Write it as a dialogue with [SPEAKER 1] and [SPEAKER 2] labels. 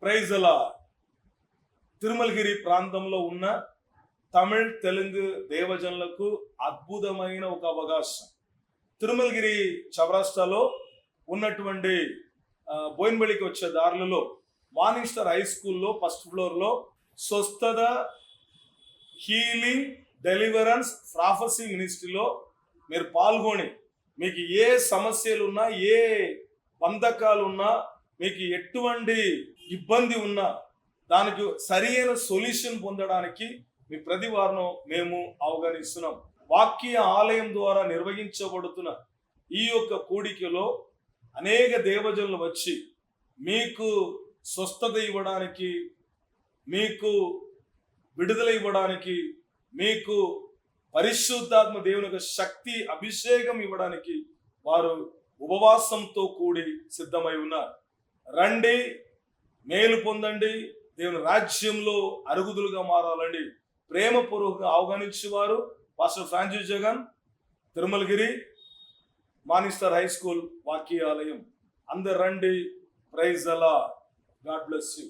[SPEAKER 1] Praise అలా తిరుమలగిరి ప్రాంతంలో ఉన్న తమిళ్ తెలుగు దేవజనులకు అద్భుతమైన ఒక అవకాశం. తిరుమలగిరి చౌరాస్తాలో ఉన్నటువంటి బోయిన్బడికి వచ్చే దారులలో మార్నింగ్ స్టార్ హై స్కూల్లో ఫస్ట్ ఫ్లోర్లో స్వస్థత హీలింగ్ డెలివరెన్స్ ప్రాఫెసీ మినిస్ట్రీలో మీరు పాల్గొని మీకు ఏ సమస్యలు ఉన్నా, ఏ బంధకాలు ఉన్నా, మీకు ఎటువంటి ఇబ్బంది ఉన్నా దానికి సరైన సొల్యూషన్ పొందడానికి మీ ప్రతి వారం మేము అవగాహనిస్తున్నాం. వాక్య ఆలయం ద్వారా నిర్వహించబడుతున్న ఈ యొక్క కూడికలో అనేక దేవజనులు వచ్చి మీకు స్వస్థత ఇవ్వడానికి, మీకు విడుదల ఇవ్వడానికి, మీకు పరిశుద్ధాత్మ దేవుని యొక్క శక్తి అభిషేకం ఇవ్వడానికి వారు ఉపవాసంతో కూడి సిద్ధమై ఉన్నారు. రండి, మేలు పొందండి, దేవుని రాజ్యంలో అరుగుదులుగా మారాలండి. ప్రేమపూర్వకంగా ఆహ్వానించేవారు pastor Francis Jagan, Tirumalagiri morning star high school వాక్య ఆలయం. అందరు రండి. ప్రైజ్ అలా. God bless you.